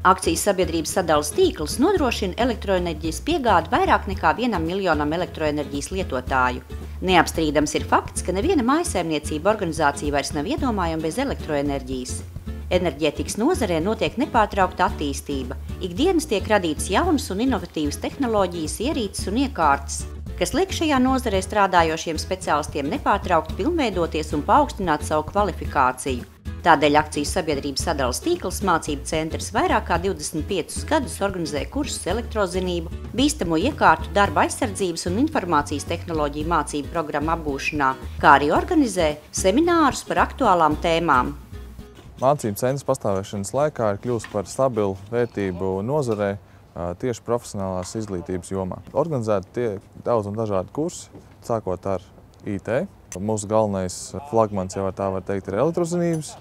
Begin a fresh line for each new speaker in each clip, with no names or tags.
Akcijas sabiedrības sadales tīkls nodrošina elektroenerģijas piegādi vairāk nekā 1 miljonam elektroenerģijas lietotāju. Neapstrīdams ir fakts, ka neviena mājsaimniecība organizācija vairs nav iedomājama bez elektroenerģijas. Enerģētikas nozarē notiek nepārtraukta attīstība. Ikdienas tiek radītas jaunas un inovatīvas tehnoloģijas, ierīces un iekārtas, kas liek šajā nozarē strādājošiem speciālistiem nepārtraukti pilnveidoties un paaugstināt savu kvalifikāciju. Tādēļ Akcijas sabiedrības sadales tīkls mācību centrs vairāk kā 25 gadus organizē kursus elektrozinību, bīstamo iekārtu, darba aizsardzības un informācijas tehnoloģiju mācību programmu apgūšanā, kā arī organizē seminārus par aktuālām tēmām.
Mācību centrs pastāvēšanas laikā ir kļuvis par stabilu vērtību nozarē tieši profesionālās izglītības jomā. Organizēti tiek daudz un dažādi kursi, sākot ar IT. Mūsu galvenais flagmans, ja tā var teikt, ir elektrozinības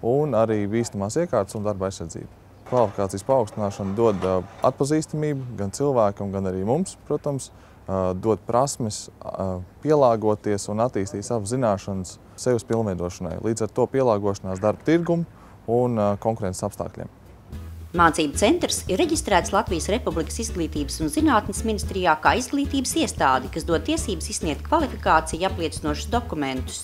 un arī bīstamās iekārtas un darba aizsardzība. Kvalifikācijas paaugstināšana dod atpazīstamību gan cilvēkam, gan arī mums, protams, dod prasmes pielāgoties un attīstīt savas zināšanas sevis pilnveidošanai, līdz ar to pielāgošanās darba tirgumu un konkurences apstākļiem.
Mācību centrs ir reģistrēts Latvijas Republikas Izglītības un zinātnes ministrijā kā izglītības iestāde, kas dod tiesības izsniegt kvalifikāciju apliecinošus dokumentus.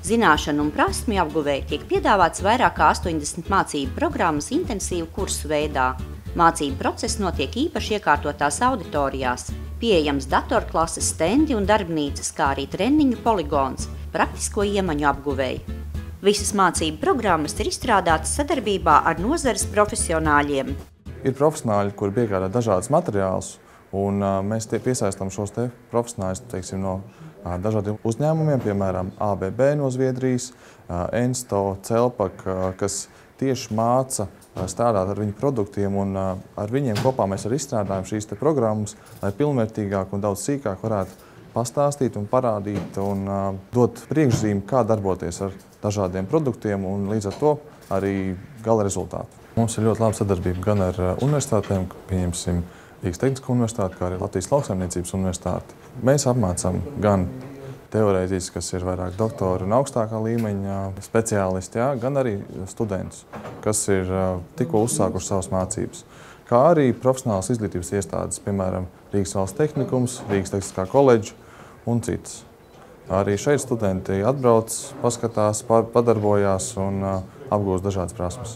Zināšanu un prasmju apguvēji tiek piedāvāts vairāk kā 80 mācību programmas intensīvu kursu veidā. Mācību process notiek īpaši iekārtotās auditorijās, pieejams datorklases, stendi un darbnīcas, kā arī treniņu poligons, praktisko iemaņu apguvēji. Visas mācību programmas ir izstrādātas sadarbībā ar nozares profesionāļiem.
Ir profesionāļi, kuri piegādā dažādus materiālus, un mēs piesaistām šos profesionāļus, teiksim, no dažādiem uzņēmumiem, piemēram, ABB no Zviedrijas, Ensto, Celpak, kas tieši māca strādāt ar viņu produktiem, un ar viņiem kopā mēs arī izstrādājam šīs programmas, lai pilnvērtīgāk un daudz sīkāk varētu pastāstīt un parādīt un dot priekšzīmi, kā darboties ar dažādiem produktiem un līdz ar to arī gala rezultātu. Mums ir ļoti laba sadarbība gan ar universitātēm, pieņemsim Rīgas Tehnisko universitāti, kā arī Latvijas Lauksaimniecības universitāti. Mēs apmācām gan teorētiķus, kas ir vairāk doktori un augstākā līmeņa speciālisti, gan arī studentus, kas ir tikko uzsākuši savas mācības. Kā arī profesionālas izglītības iestādes, piemēram, Rīgas Valsts tehnikums, Rīgas Tehniskā koledža un citas. Arī šeit studenti atbrauc, paskatās, padarbojās un apgūst dažādas prasmes.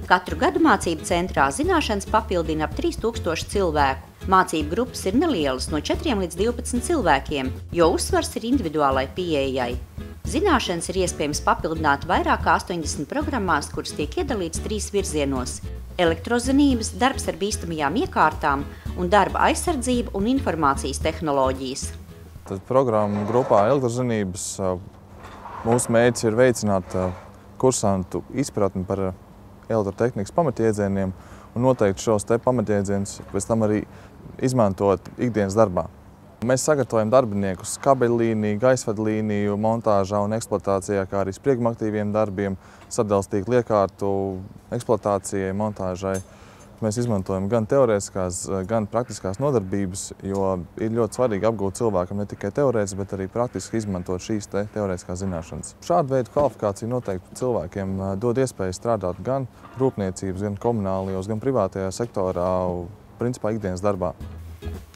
Katru gadu mācību centrā zināšanas papildina ap 3000 cilvēku. Mācību grupas ir nelielas, no 4 līdz 12 cilvēkiem, jo uzsvars ir individuālai pieejai. Zināšanas ir iespējams papildināt vairāk kā 80 programmās, kuras tiek iedalītas 3 virzienos – elektrozinības, darbs ar bīstamajām iekārtām un darba aizsardzība un informācijas tehnoloģijas.
Tad programmu grupā elektrozinības mūsu mērķis ir veicināt kursantu izpratni par elektrotehnikas pamatjēdzieniem un noteikti šos pamatjēdzienus pēc tam arī izmantot ikdienas darbā. Mēs sagatavojam darbiniekus kabeļlīniju, gaisvadlīniju, montāžā un eksploatācijā, kā arī sprieguma-aktīviem darbiem, sadales tīklu iekārtu eksploatācijai, montāžai. Mēs izmantojam gan teorētiskās, gan praktiskās nodarbības, jo ir ļoti svarīgi apgūt cilvēkam ne tikai teorētiski, bet arī praktiski izmantot šīs teorētiskās zināšanas. Šādu veidu kvalifikācija noteikti cilvēkiem dod iespēju strādāt gan rūpniecības, gan komunālajos, gan privātajā sektorā, principā ikdienas darbā.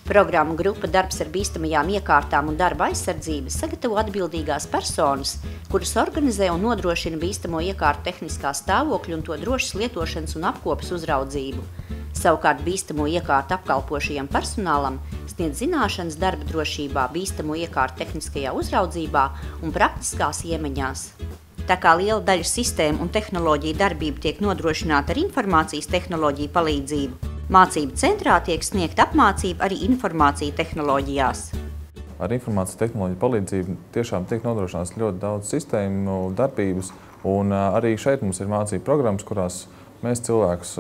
Programmu grupa Darbs ar bīstamajām iekārtām un darba aizsardzības sagatavo atbildīgās personas, kuras organizē un nodrošina bīstamo iekārtu tehniskā stāvokļa un to drošas lietošanas un apkopes uzraudzību. Savukārt bīstamo iekārtu apkalpošajam personālam sniedz zināšanas darba drošībā, bīstamo iekārtu tehniskajā uzraudzībā un praktiskās iemaņās. Tā kā liela daļa sistēmu un tehnoloģiju darbība tiek nodrošināta ar informācijas tehnoloģiju palīdzību, mācību centrā tiek sniegta apmācība arī informācija tehnoloģijās.
Ar informācijas tehnoloģiju palīdzību tiešām tiek nodrošināts ļoti daudz sistēmu darbības, un arī šeit mums ir mācību programmas, kurās mēs cilvēkus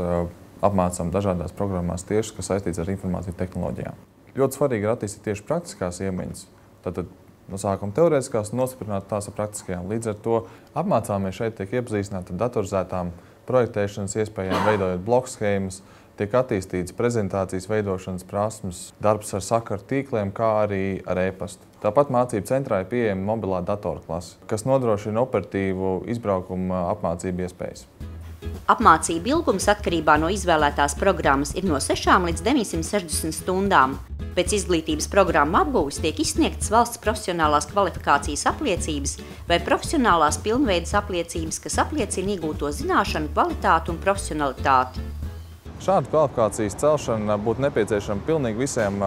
apmācām dažādās programmās tieši, kas saistīts ar informāciju tehnoloģijām. Ļoti svarīgi ir attīstīt tieši praktiskās iemaņas. Tātad no sākuma teorētiskās un nostiprināt tās ar praktiskajām. Līdz ar to apmācāmies šeit tiek iepazīstināti ar datorizētām projektēšanas iespējām, veidojot blokschēmas, tiek attīstīts prezentācijas veidošanas prasmes, darbs ar sakaru tīkliem, kā arī ar e-pastu. Tāpat mācību centrā ir pieejama mobilā datorklase, kas nodrošina operatīvu izbraukuma apmācību iespējas.
Apmācību ilgums atkarībā no izvēlētās programmas ir no 6 līdz 960 stundām. Pēc izglītības programmu apgūves tiek izsniegtas valsts profesionālās kvalifikācijas apliecības vai profesionālās pilnveides apliecības, kas apliecina iegūto zināšanu kvalitāti un profesionalitāti.
Šāda kvalifikācijas celšana būtu nepieciešama pilnīgi visiem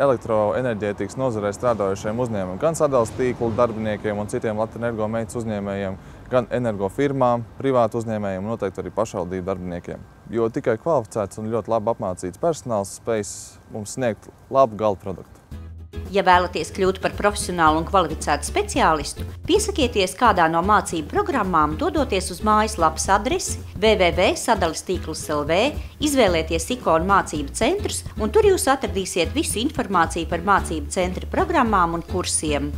elektroenerģētikas nozarē strādājošiem uzņēmumiem, gan sadales tīklu darbiniekiem un citiem Latvenergo meitas uzņēmējiem, gan energofirmām, privātu uzņēmējiem un noteikti arī pašvaldību darbiniekiem. Jo tikai kvalificēts un ļoti labi apmācīts personāls spēj mums sniegt labu gala produktu.
Ja vēlaties kļūt par profesionālu un kvalificētu speciālistu, piesakieties kādā no mācību programmām, dodoties uz mājaslapas adresi www.sadalestīkls.lv, izvēlieties ikonu mācību centrus un tur jūs atradīsiet visu informāciju par mācību centra programmām un kursiem.